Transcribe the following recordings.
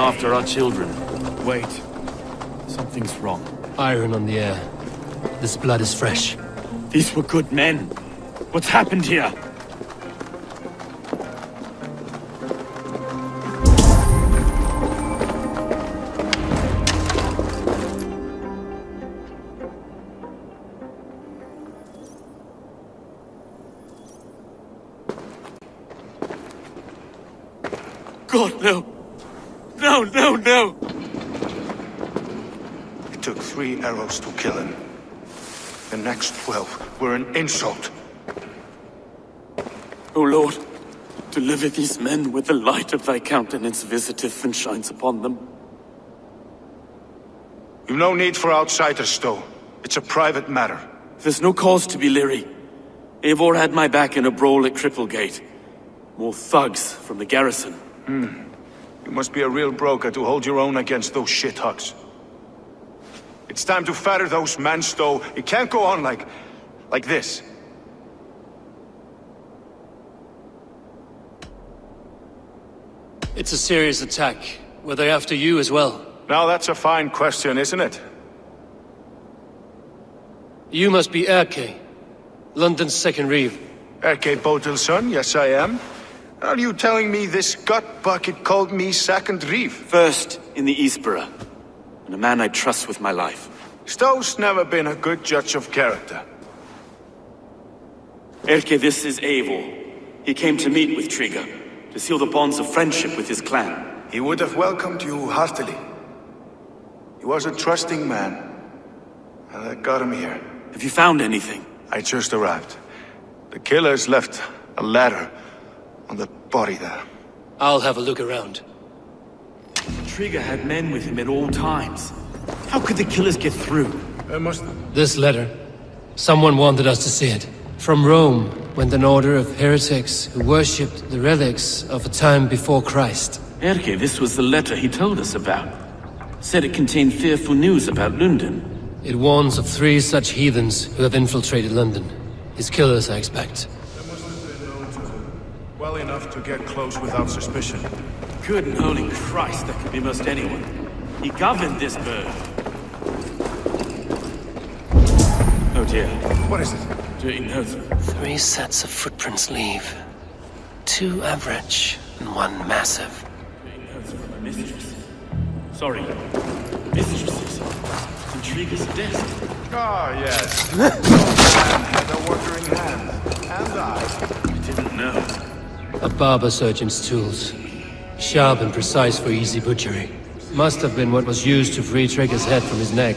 after our children. Wait. Something's wrong. Iron on the air. This blood is fresh. These were good men. What's happened here? God, no! No, no, no! It took 3 arrows to kill him. The next 12 were an insult. O Lord, deliver these men with the light of thy countenance visiteth and shines upon them. You've no need for outsiders, though. It's a private matter. There's no cause to be leery. Eivor had my back in a brawl at Cripplegate. More thugs from the garrison. You must be a real broker to hold your own against those shithugs. It's time to fetter those men, Stowe. It can't go on like this. It's a serious attack. Were they after you as well? Now that's a fine question, isn't it? You must be Erke, London's second reeve. Erke Botil's son, yes I am. Are you telling me this gut bucket called me second reeve? First in the Eastborough, and a man I trust with my life. Stowe's never been a good judge of character. Erke, this is Eivor. He came to meet with Trigger, to seal the bonds of friendship with his clan. He would have welcomed you heartily. He was a trusting man, and I got him here. Have you found anything? I just arrived. The killers left a ladder on the body there. I'll have a look around. Trigger had men with him at all times. How could the killers get through? This letter. Someone wanted us to see it. From Rome went an order of heretics who worshipped the relics of a time before Christ. Erke, this was the letter he told us about. Said it contained fearful news about Lunden. It warns of 3 such heathens who have infiltrated London. His killers, I expect. Well enough to get close without suspicion. Good and holy Christ, that could be most anyone. He governed this bird. Oh dear. What is it? Dirty notes. 3 sets of footprints leave. 2 average and 1 massive. Dirty notes from my mistress. Sorry, mistresses. Intrigue's desk. Ah, yes. Man had a wandering hand. And I didn't know. A barber surgeon's tools. Sharp and precise for easy butchery. Must have been what was used to free Trigger's head from his neck.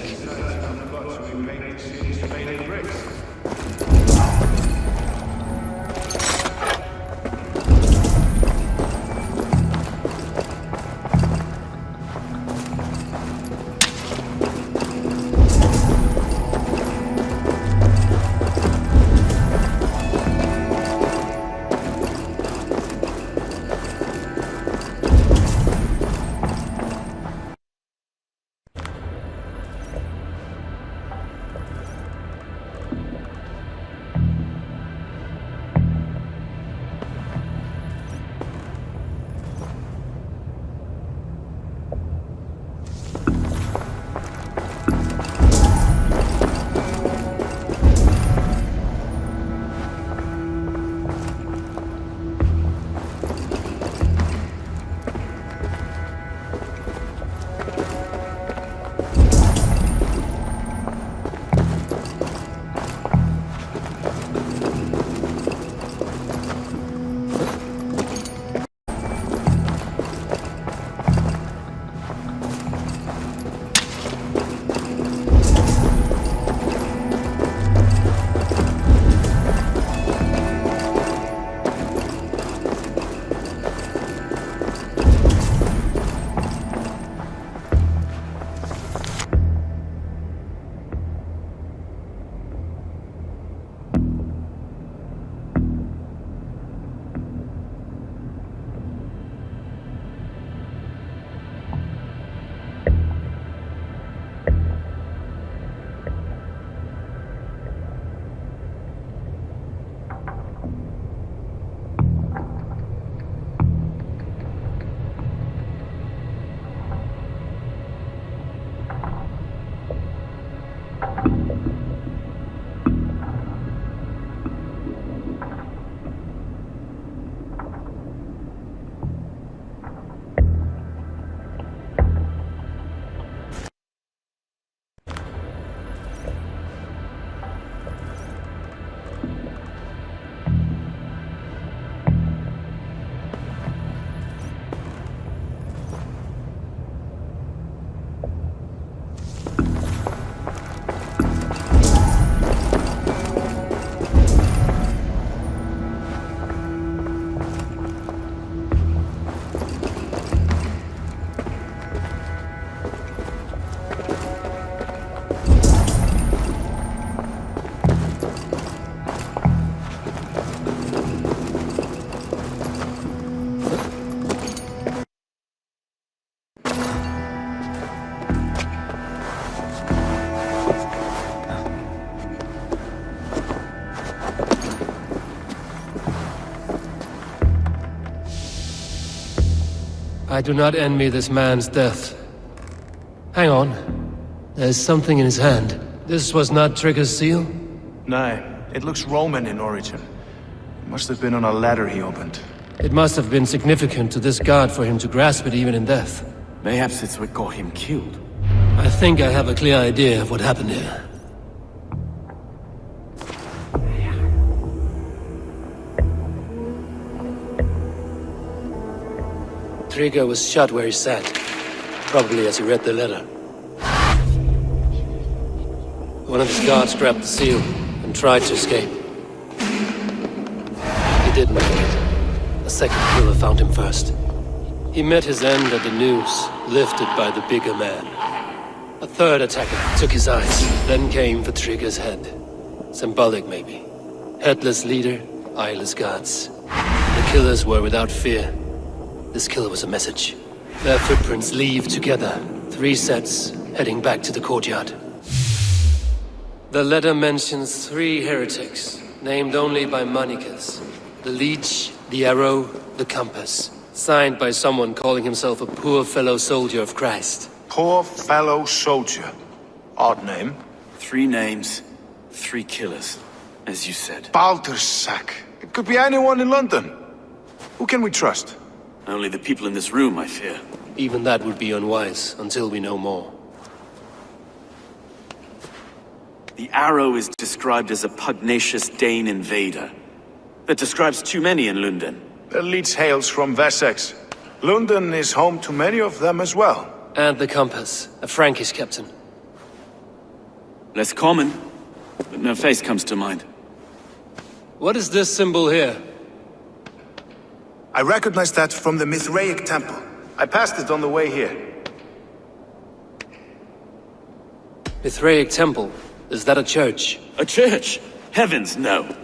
I do not envy this man's death. Hang on. There's something in his hand. This was not Trigger's seal? Nah, it looks Roman in origin. It must have been on a ladder he opened. It must have been significant to this god for him to grasp it even in death. Mayhaps it's what got him killed. I think I have a clear idea of what happened here. Trigger was shot where he sat, probably as he read the letter. One of his guards grabbed the seal and tried to escape. He didn't make it. A second killer found him first. He met his end at the noose, lifted by the bigger man. A third attacker took his eyes, then came for Trigger's head. Symbolic, maybe. Headless leader, eyeless guards. The killers were without fear. This killer was a message. Their footprints leave together. 3 sets, heading back to the courtyard. The letter mentions 3 heretics, named only by monikers. The Leech, the Arrow, the Compass. Signed by someone calling himself a poor fellow soldier of Christ. Poor fellow soldier. Odd name. 3 names, 3 killers, as you said. Baldersack. It could be anyone in London. Who can we trust? Only the people in this room, I fear. Even that would be unwise, until we know more. The Arrow is described as a pugnacious Dane invader. That describes too many in Lunden. The Leech hails from Wessex. Lunden is home to many of them as well. And the Compass, a Frankish captain. Less common, but no face comes to mind. What is this symbol here? I recognize that from the Mithraic temple. I passed it on the way here. Mithraic temple? Is that a church? A church? Heavens, no.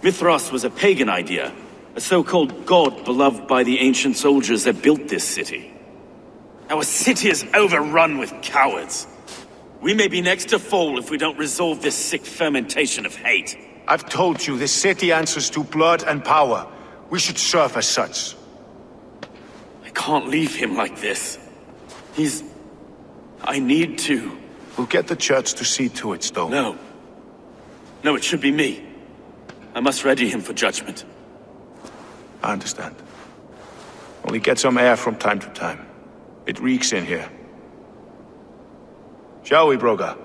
Mithras was a pagan idea. A so-called god beloved by the ancient soldiers that built this city. Our city is overrun with cowards. We may be next to fall if we don't resolve this sick fermentation of hate. I've told you, this city answers to blood and power. We should serve as such. I can't leave him like this. I need to. We'll get the church to see to it, Stone. No. No, it should be me. I must ready him for judgment. I understand. Only get some air from time to time. It reeks in here. Shall we, Broga?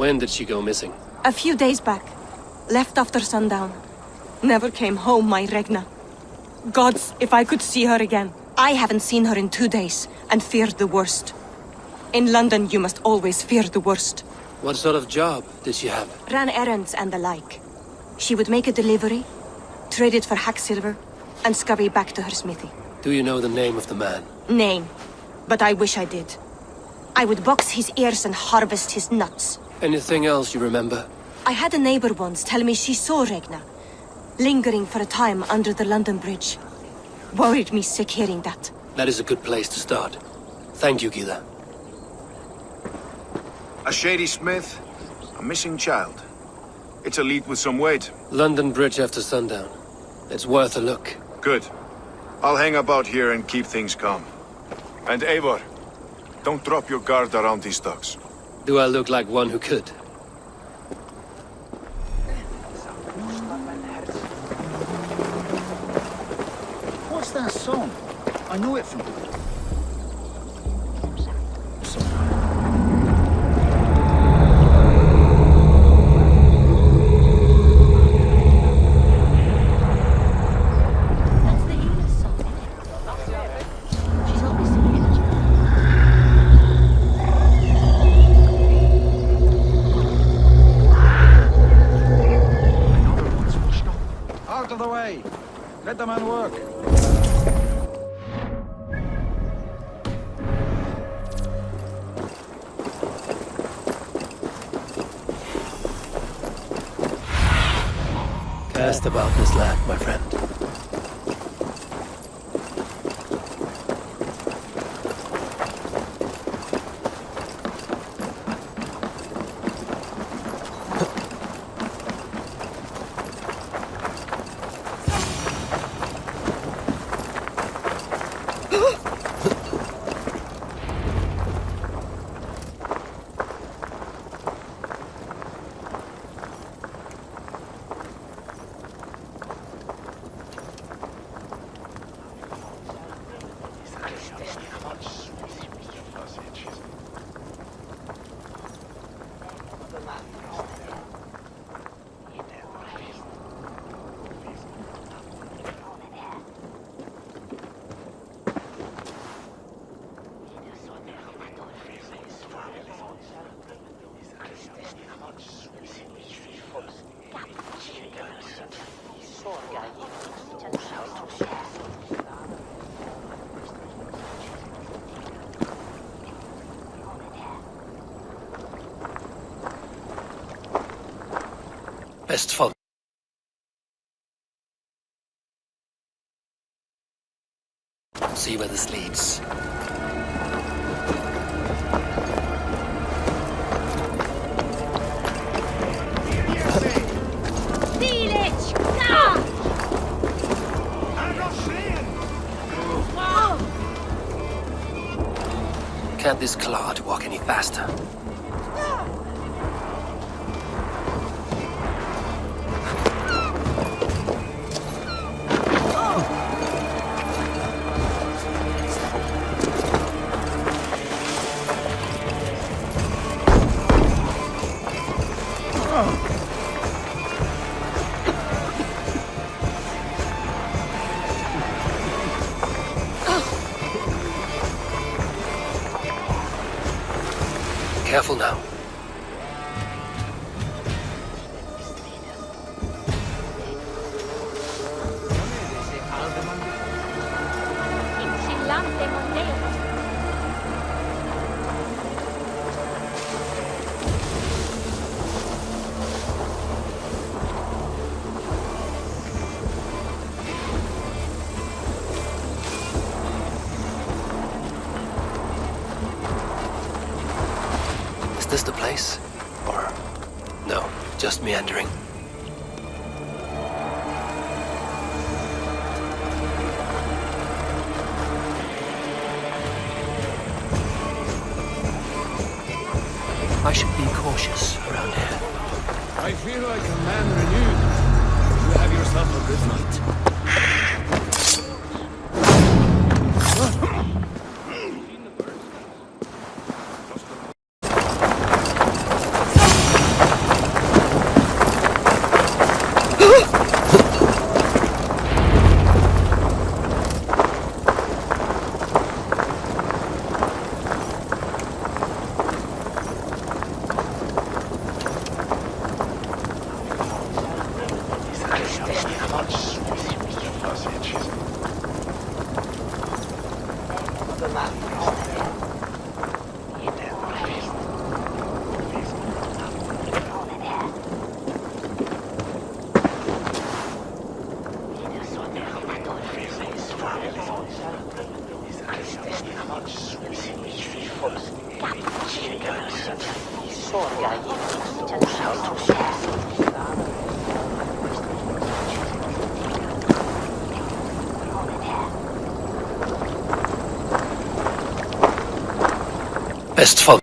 When did she go missing? A few days back. Left after sundown. Never came home, my Regna. Gods, if I could see her again. I haven't seen her in 2 days, and feared the worst. In London, you must always fear the worst. What sort of job did she have? Ran errands and the like. She would make a delivery, trade it for hack silver, and scurry back to her smithy. Do you know the name of the man? Name. But I wish I did. I would box his ears and harvest his nuts. Anything else you remember? I had a neighbor once tell me she saw Regna, lingering for a time under the London Bridge. Worried me sick hearing that. That is a good place to start. Thank you, Gila. A shady smith, a missing child. It's a lead with some weight. London Bridge after sundown. It's worth a look. Good. I'll hang about here and keep things calm. And Eivor, don't drop your guard around these thugs. Do I look like one who could? What's that song? I know it from... Out of the way! Let the man work! Cast about this land, my friend. Best follow. See where this leads. Can't this clod walk any faster? Careful now. Is this the place? Or... no, just meandering. I should be cautious around here. I feel like a man renewed. You have yourself a good night. Best follow.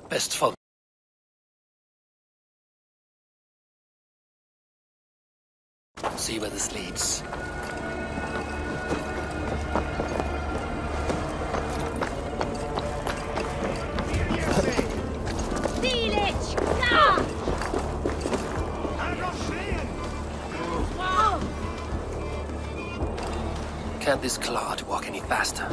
Best follow. See where this leads. Can't this clod walk any faster?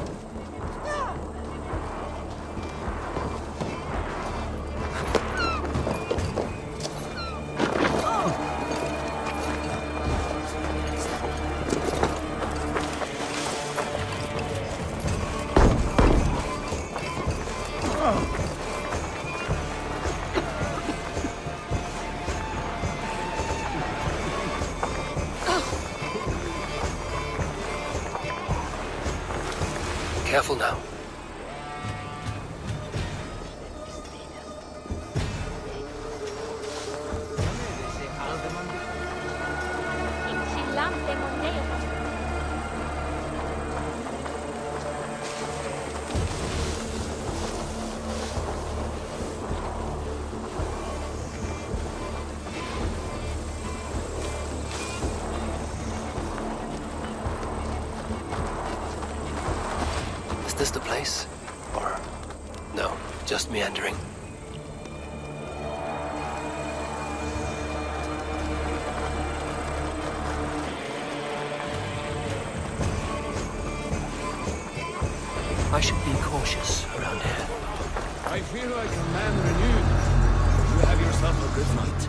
Careful now. Is this the place? Or... no, just meandering. I should be cautious around here. I feel like a man renewed. You have yourself a good night.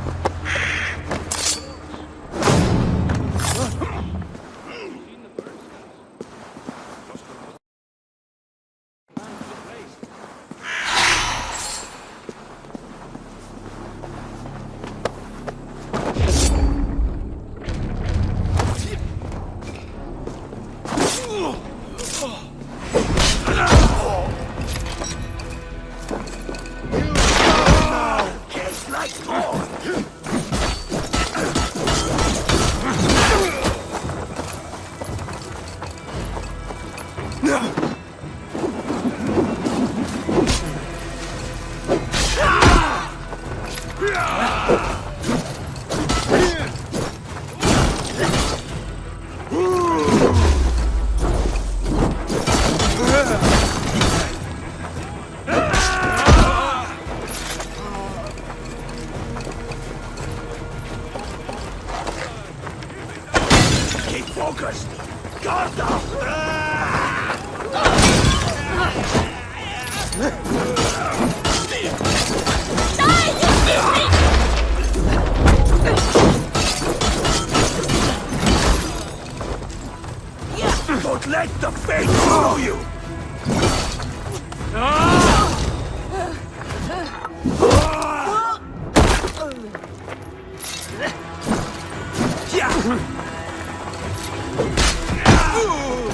Don't let the fate follow you!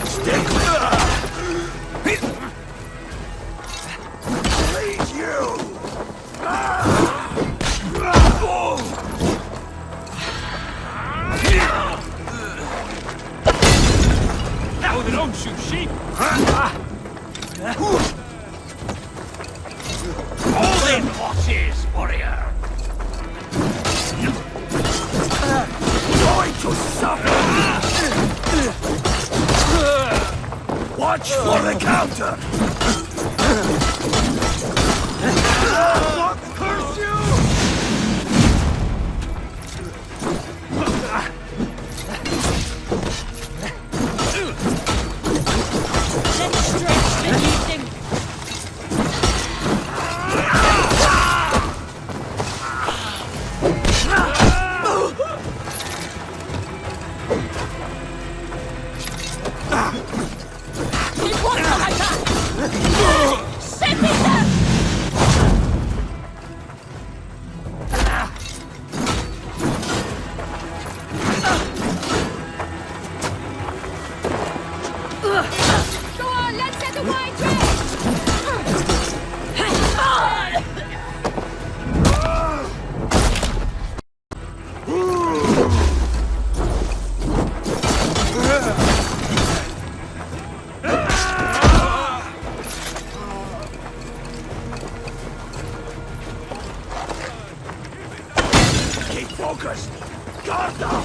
Stick Please, you! Now they don't shoot sheep! All in horses, warrior! Going to suffer! Watch for the counter! Curse you! Focused! Guard up!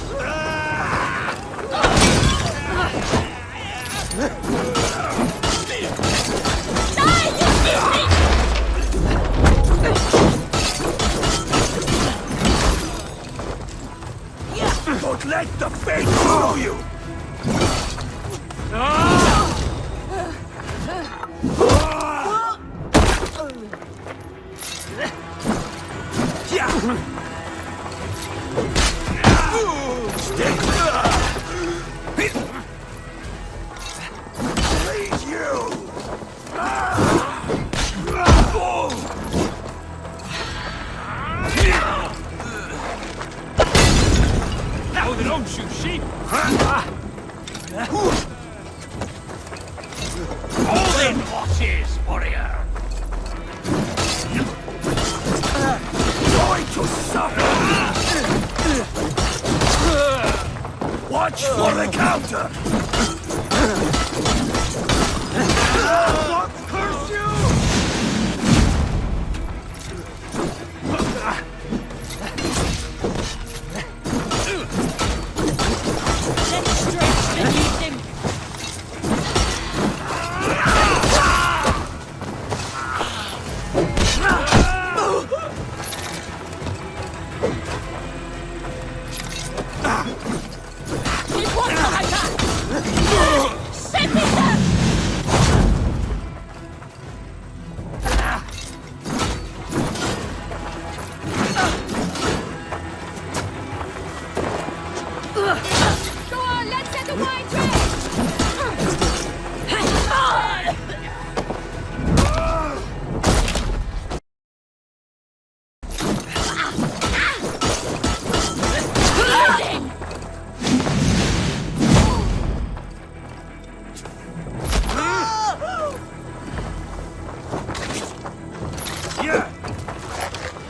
Don't let the fate throw you! Now they don't shoot sheep! All in horses, warrior! Going to suffer! Watch for the counter! Curse you!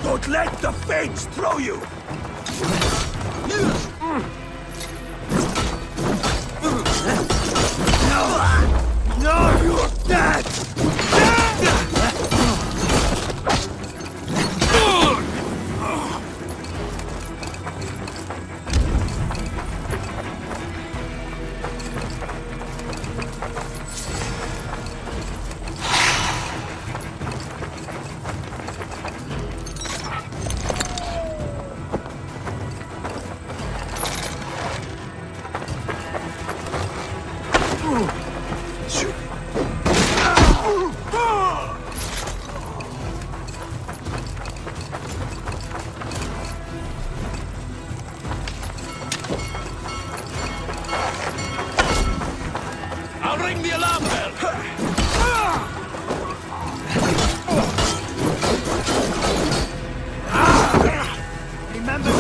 Don't let the fates throw you! No, you're dead! I'll ring the alarm bell! Remember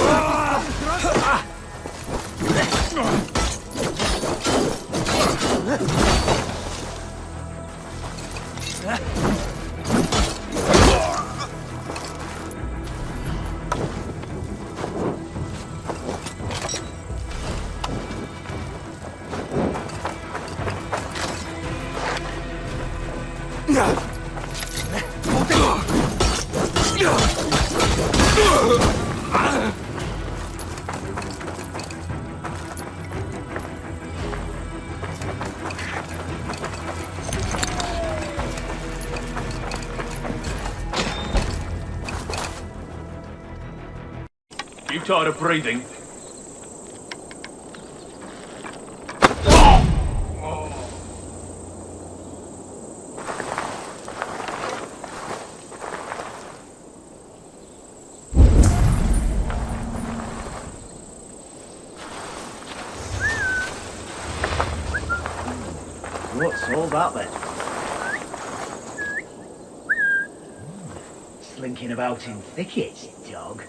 You tired of breathing? What's all that then? Slinking about in thickets, dog.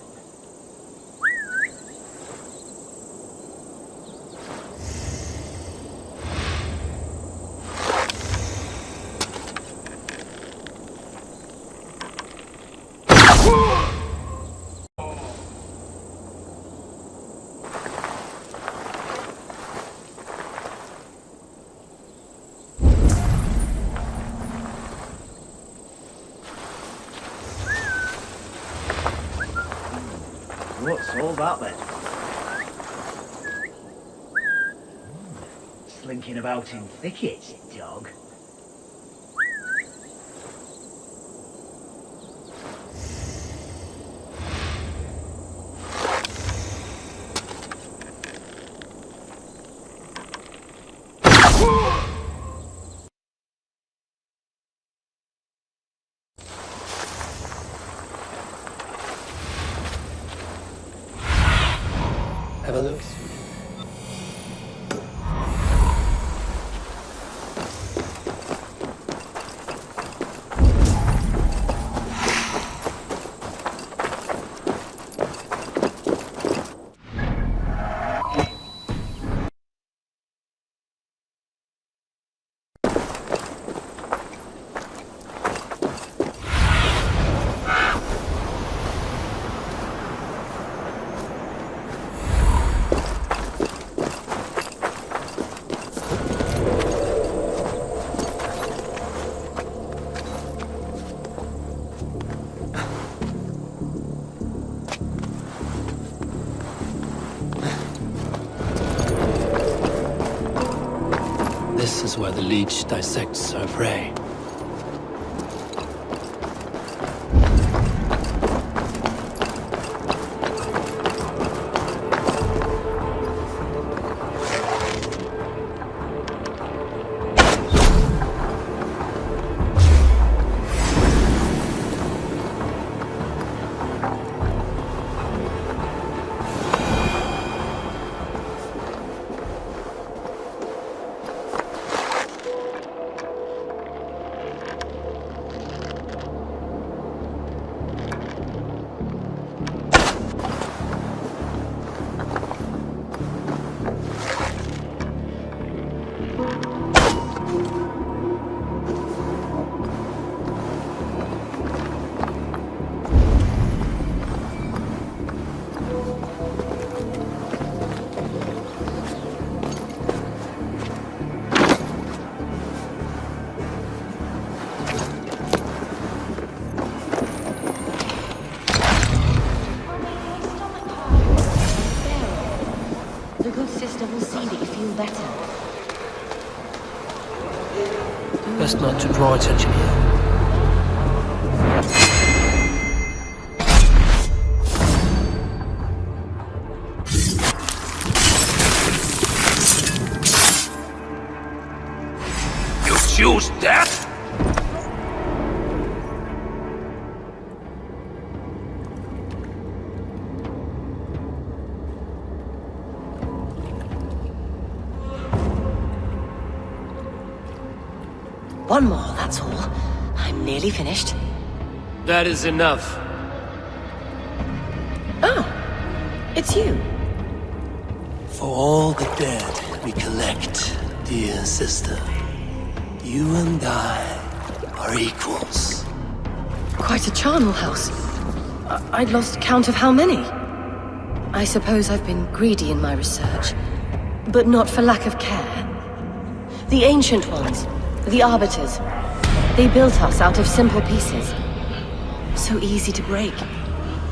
What's all that then? Slinking about in thickets, dog. Have a look. This is where the leech dissects her prey. The good sister will see that you feel better. Best not to draw attention here. You choose death? One more, that's all. I'm nearly finished. That is enough. Oh, it's you. For all the dead we collect, dear sister, you and I are equals. Quite a charnel house. I'd lost count of how many. I suppose I've been greedy in my research, but not for lack of care. The ancient ones, the arbiters, they built us out of simple pieces. So easy to break,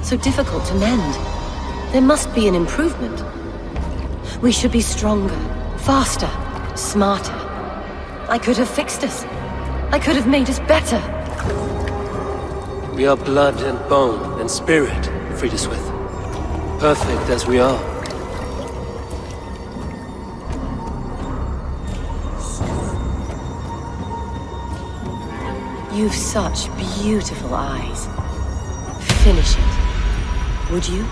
so difficult to mend. There must be an improvement. We should be stronger, faster, smarter. I could have fixed us. I could have made us better. We are blood and bone and spirit, Frida Swith. Perfect as we are. You've such beautiful eyes. Finish it, would you?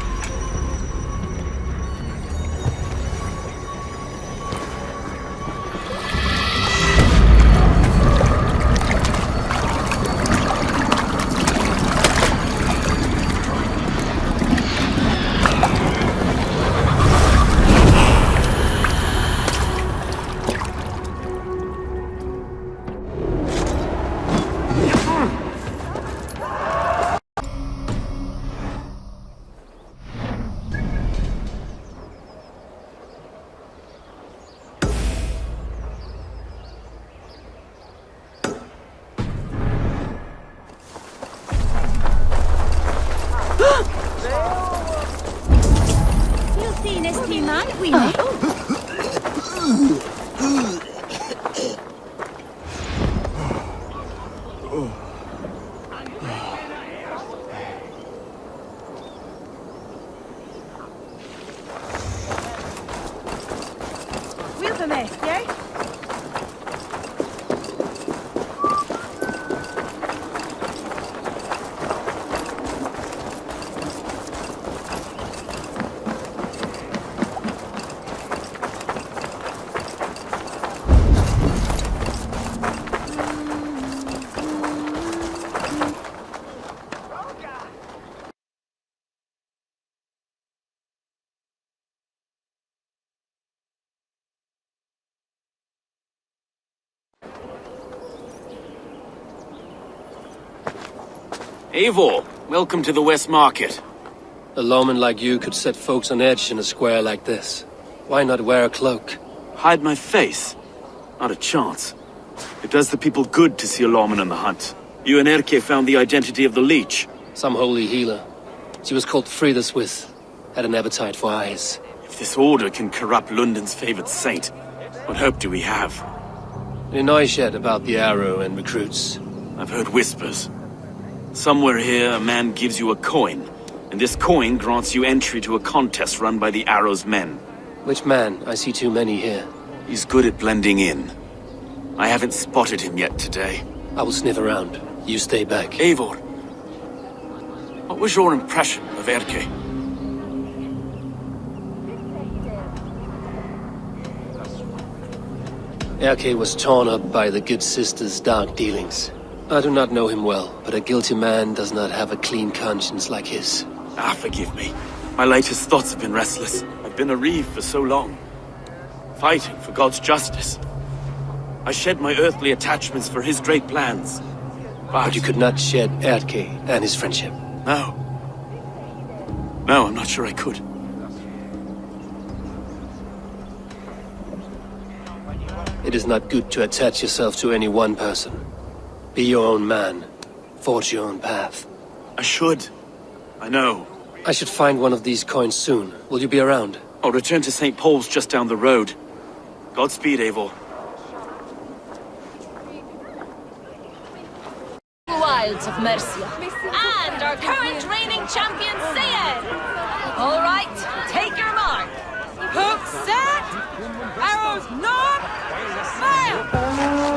Eivor, welcome to the West Market. A lawman like you could set folks on edge in a square like this. Why not wear a cloak? Hide my face? Not a chance. It does the people good to see a lawman on the hunt. You and Erke found the identity of the leech. Some holy healer. She was called Frida Swiss. Had an appetite for eyes. If this order can corrupt Lunden's favored saint, what hope do we have? Any noise yet about the arrow and recruits? I've heard whispers. Somewhere here, a man gives you a coin, and this coin grants you entry to a contest run by the Arrow's men. Which man? I see too many here. He's good at blending in. I haven't spotted him yet today. I will sniff around. You stay back. Eivor, what was your impression of Erke? Erke was torn up by the good sister's dark dealings. I do not know him well, but a guilty man does not have a clean conscience like his. Forgive me. My latest thoughts have been restless. I've been a reeve for so long, fighting for God's justice. I shed my earthly attachments for his great plans. But you could not shed Erke and his friendship. No. No, I'm not sure I could. It is not good to attach yourself to any one person. Be your own man. Forge your own path. I should. I know. I should find one of these coins soon. Will you be around? I'll return to St. Paul's just down the road. Godspeed, Eivor. Wilds of Mercia. And our current reigning champion, Sayed! All right, take your mark. Hook set! Arrows north! Fire!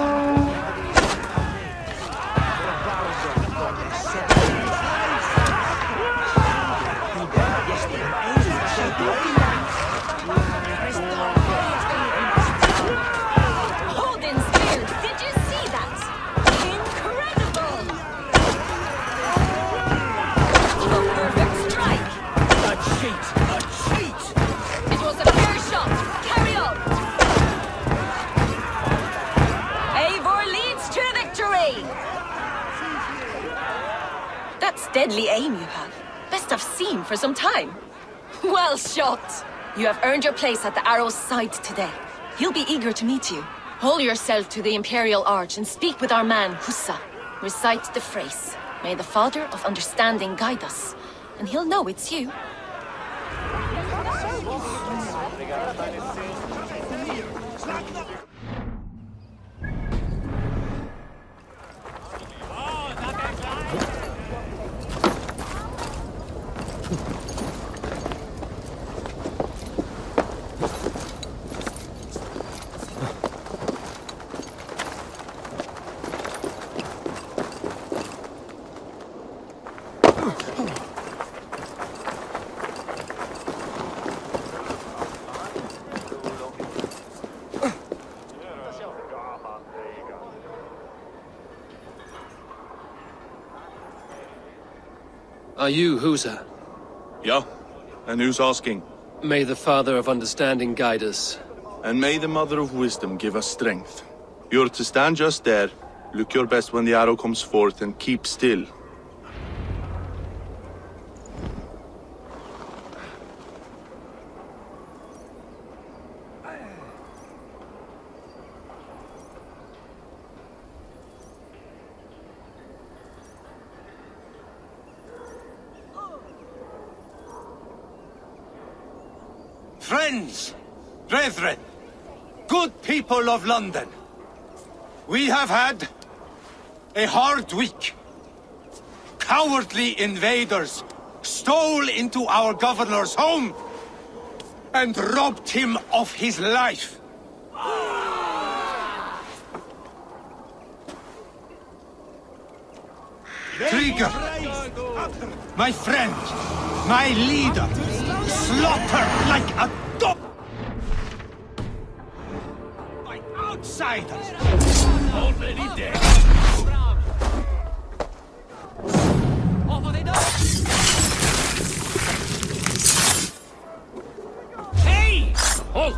Deadly aim you have. Best I've seen for some time. Well shot! You have earned your place at the Arrow's side today. He'll be eager to meet you. Hold yourself to the Imperial Arch and speak with our man, Hussa. Recite the phrase. May the Father of Understanding guide us, and he'll know it's you. Are you Husa? Yeah. And who's asking? May the Father of Understanding guide us. And may the Mother of Wisdom give us strength. You're to stand just there, look your best when the arrow comes forth, and keep still. Friends, brethren, good people of London, we have had a hard week. Cowardly invaders stole into our governor's home and robbed him of his life. Trigger, my friend, my leader, slaughtered like a dog by outsiders. Already dead. Hey! Halt!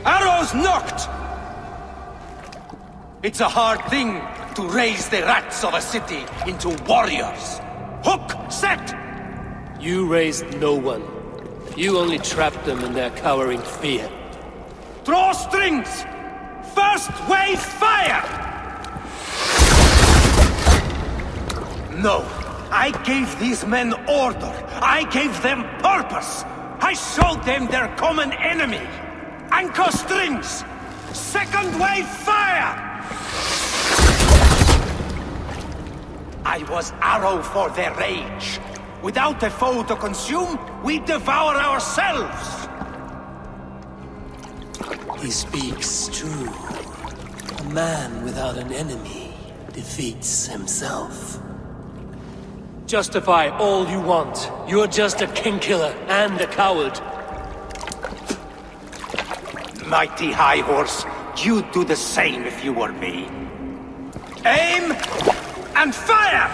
Arrows knocked! It's a hard thing to raise the rats of a city into warriors. Hook set! You raised no one. You only trapped them in their cowering fear. Draw strings! First wave fire! No, I gave these men order. I gave them purpose. I showed them their common enemy. Anchor strings! Second wave fire! I was arrow for their rage. Without a foe to consume, we devour ourselves! He speaks true. A man without an enemy defeats himself. Justify all you want. You're just a king-killer and a coward. Mighty High Horse, you'd do the same if you were me. Aim and fire!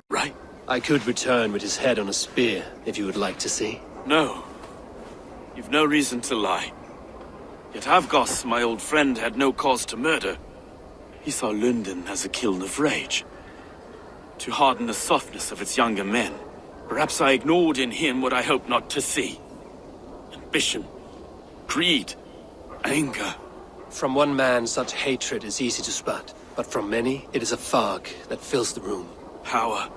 Right? I could return with his head on a spear, if you would like to see. No. You've no reason to lie. Yet Avgos, my old friend, had no cause to murder. He saw Lunden as a kiln of rage. To harden the softness of its younger men. Perhaps I ignored in him what I hoped not to see. Ambition. Greed. Anger. From one man, such hatred is easy to spot. But from many, it is a fog that fills the room. Power.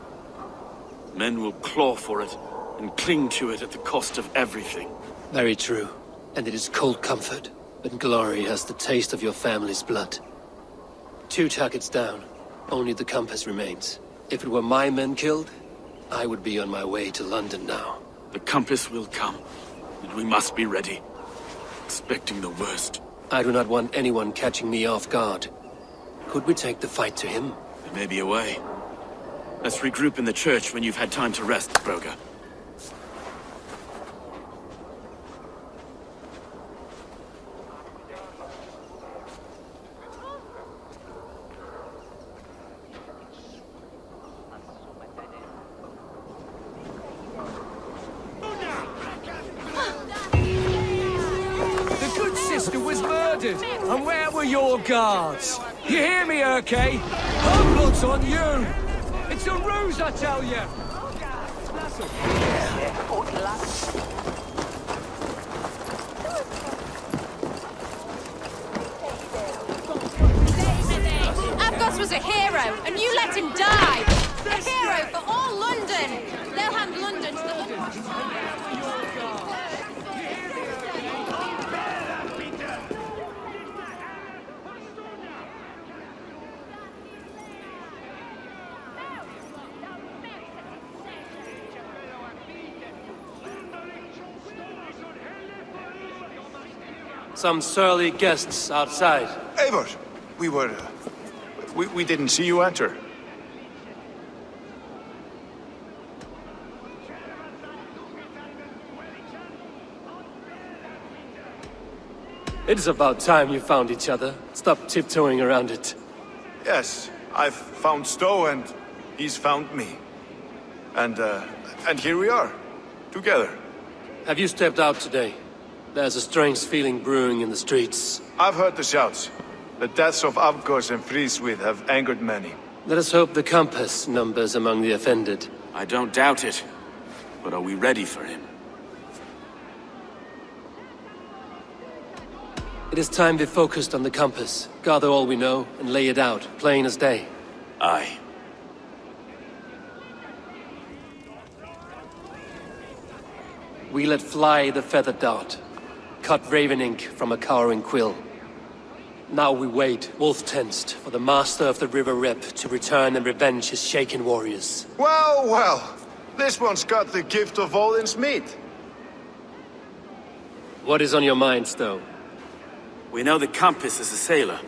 Men will claw for it, and cling to it at the cost of everything. Very true. And it is cold comfort. But glory has the taste of your family's blood. 2 targets down. Only the compass remains. If it were my men killed, I would be on my way to London now. The compass will come, and we must be ready. Expecting the worst. I do not want anyone catching me off guard. Could we take the fight to him? There may be a way. Let's regroup in the church when you've had time to rest, Broga. And where were your guards? You hear me, Urke? Her blood's on you! It's a ruse, I tell you! Avgos was a hero, and you let him die! A hero for all London! They'll hand London to the... some surly guests outside. Eivor, we didn't see you enter. It's about time you found each other. Stop tiptoeing around it. Yes, I've found Stowe and he's found me. And here we are, together. Have you stepped out today? There's a strange feeling brewing in the streets. I've heard the shouts. The deaths of Avgos and Friswith have angered many. Let us hope the compass numbers among the offended. I don't doubt it. But are we ready for him? It is time we focused on the compass, gather all we know, and lay it out, plain as day. Aye. We let fly the feathered dart, cut raven ink from a cowering quill. Now we wait, wolf-tensed, for the master of the River Rep to return and revenge his shaken warriors. Well, well, this one's got the gift of Odin's meat. What is on your mind, Stowe? We know the compass is a sailor,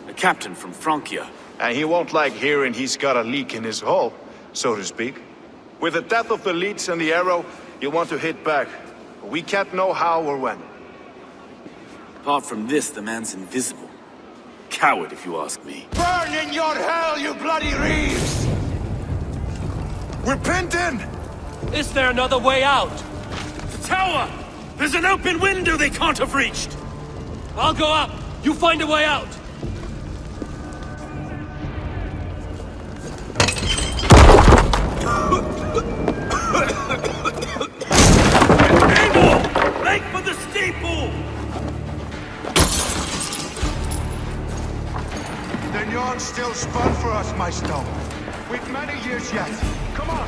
a captain from Francia. And he won't like hearing he's got a leak in his hull, so to speak. With the death of the leads and the arrow, you want to hit back. We can't know how or when. Apart from this, the man's invisible. Coward, if you ask me. Burn in your hell, you bloody reeves! We're pinned in! Is there another way out? The tower! There's an open window they can't have reached! I'll go up! You find a way out! Able! Make for the steeple! The yarn's still spun for us, my Stowe. We've many years yet. Come on!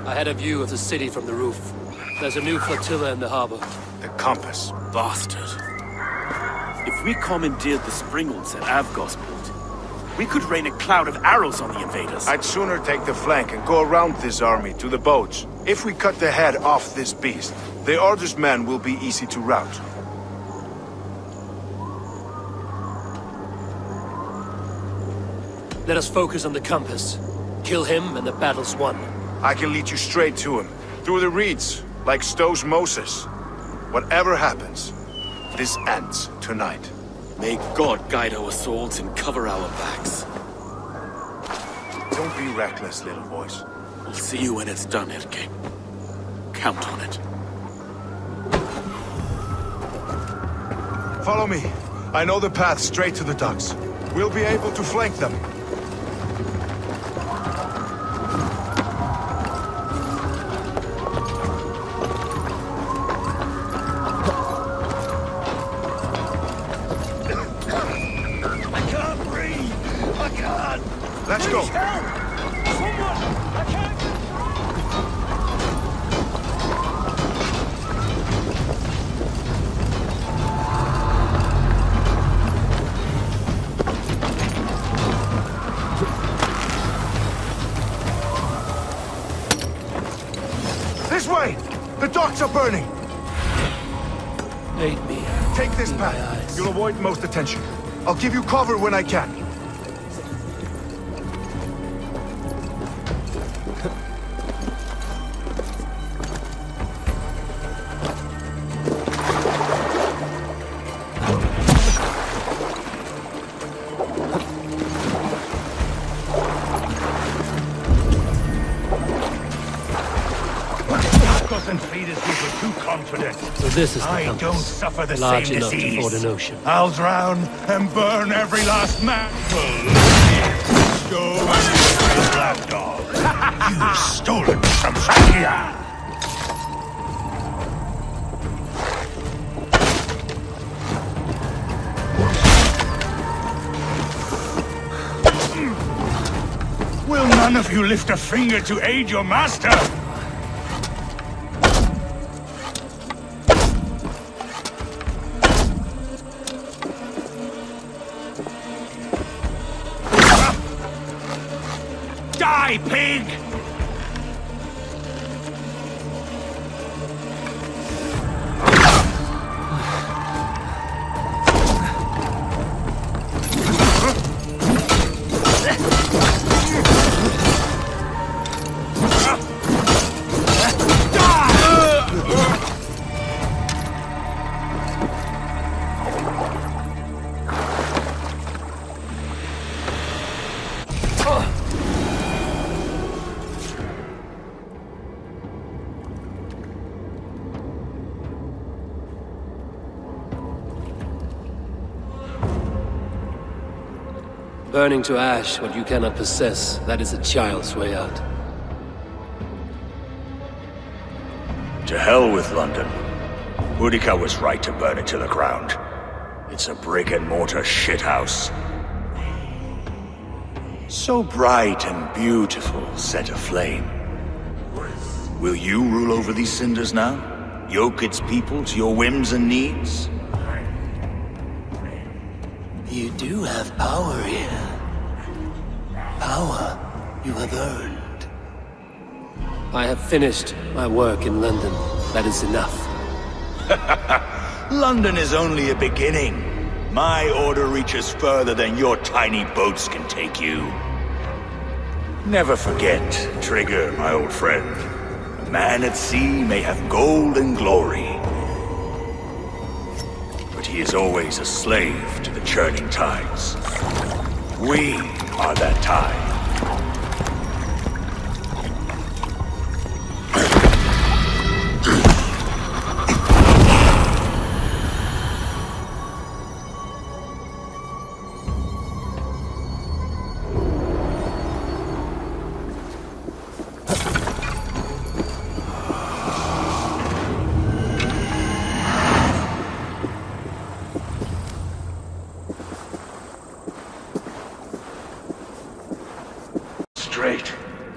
I had a view of the city from the roof. There's a new flotilla in the harbor. The compass. Bastard. If we commandeered the Springles at Avgosport, we could rain a cloud of arrows on the invaders. I'd sooner take the flank and go around this army to the boats. If we cut the head off this beast, the Order's men will be easy to rout. Let us focus on the compass. Kill him and the battle's won. I can lead you straight to him, through the reeds, like Stowe's Moses. Whatever happens, this ends tonight. May God guide our swords and cover our backs. Don't be reckless, little boys. We'll see you when it's done, Erke. Count on it. Follow me. I know the path straight to the docks. We'll be able to flank them. Let's go. This way! The docks are burning! Aid me. Take this path. You'll avoid most attention. I'll give you cover when I can. leaders were too confident. So this is the I compass. don't suffer the Large same enough disease. to ford an ocean. I'll drown and burn every last man. Stone black dog. You've stolen from Sakia. Will none of you lift a finger to aid your master? Die, pig! Burning to ash what you cannot possess, that is a child's way out. To hell with London. Boudica was right to burn it to the ground. It's a brick-and-mortar shithouse. So bright and beautiful, set aflame. Will you rule over these cinders now? Yoke its people to your whims and needs? You do have power here. Power you have earned. I have finished my work in London. That is enough. London is only a beginning. My order reaches further than your tiny boats can take you. Never forget, Trigger, my old friend. A man at sea may have gold and glory, but he is always a slave to the churning tides. We are that tide.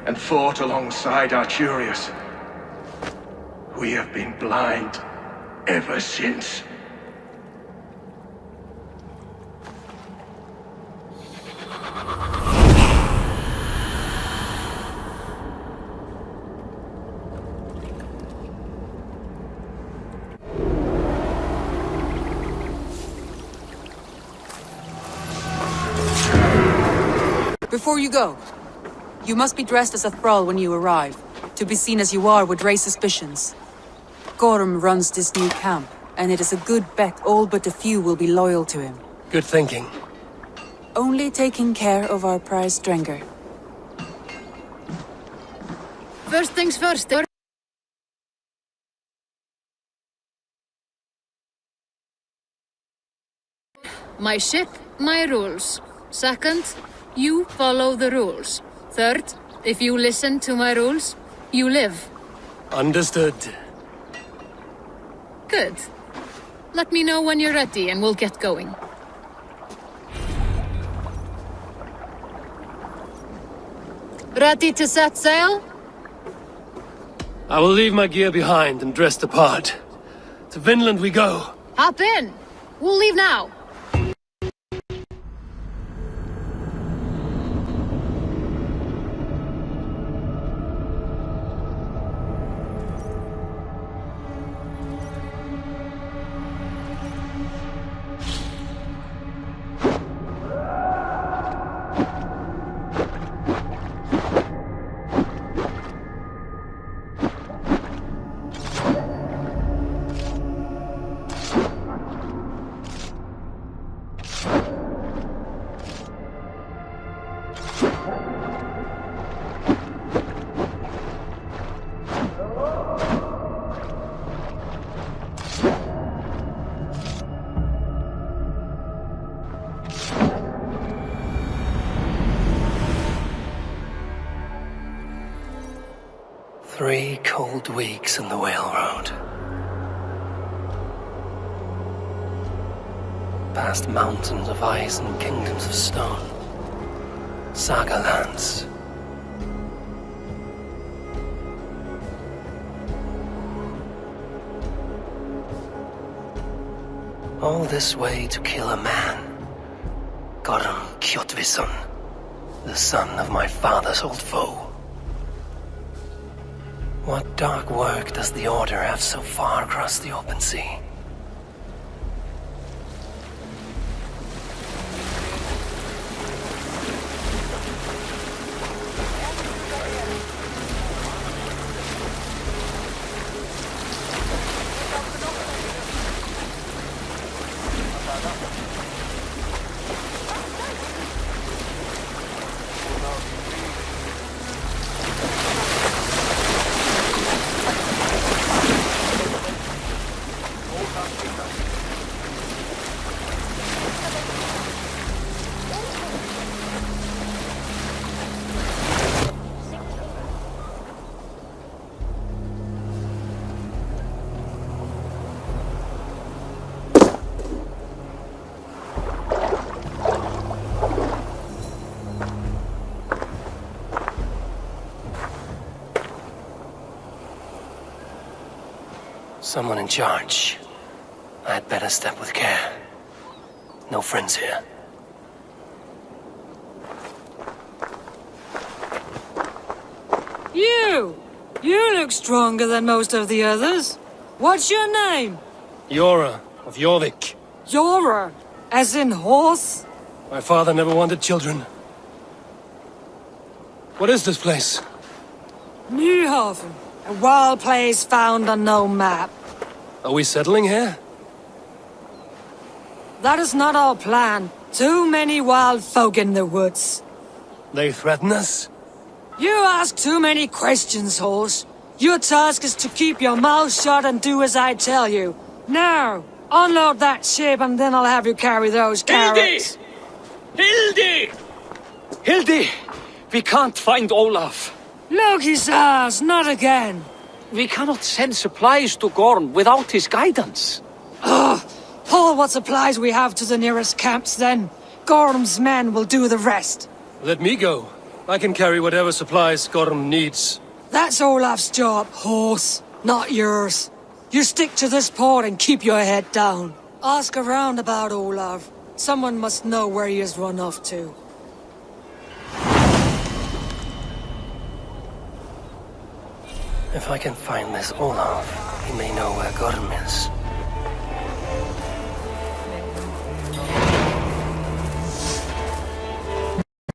And fought alongside Arturius. We have been blind ever since. Before you go, you must be dressed as a thrall when you arrive. To be seen as you are would raise suspicions. Gorm runs this new camp, and it is a good bet all but a few will be loyal to him. Good thinking. Only taking care of our prize Strenger. First things first. My ship, my rules. Second, you follow the rules. Third, if you listen to my rules, you live. Understood. Good. Let me know when you're ready and we'll get going. Ready to set sail? I will leave my gear behind and dress the part. To Vinland we go. Hop in. We'll leave now. 3 cold weeks in the Whale Road. Past mountains of ice and kingdoms of stone. Saga lands. All this way to kill a man. Drako1909, the son of my father's old foe. What dark work does the Order have so far across the open sea? Someone in charge. I'd better step with care. No friends here. You! You look stronger than most of the others. What's your name? Yora of Jorvik. Yora, as in horse? My father never wanted children. What is this place? Newhaven, a wild place found on no map. Are we settling here? That is not our plan. Too many wild folk in the woods. They threaten us? You ask too many questions, horse. Your task is to keep your mouth shut and do as I tell you. Now, unload that ship and then I'll have you carry those carrots. Hildy! Hildy! We can't find Olaf. Look, his ass, not again. We cannot send supplies to Gorm without his guidance. Ugh! Haul what supplies we have to the nearest camps then. Gorm's men will do the rest. Let me go. I can carry whatever supplies Gorm needs. That's Olaf's job, horse, not yours. You stick to this port and keep your head down. Ask around about Olaf. Someone must know where he has run off to. If I can find this Olaf, he may know where Gorm is.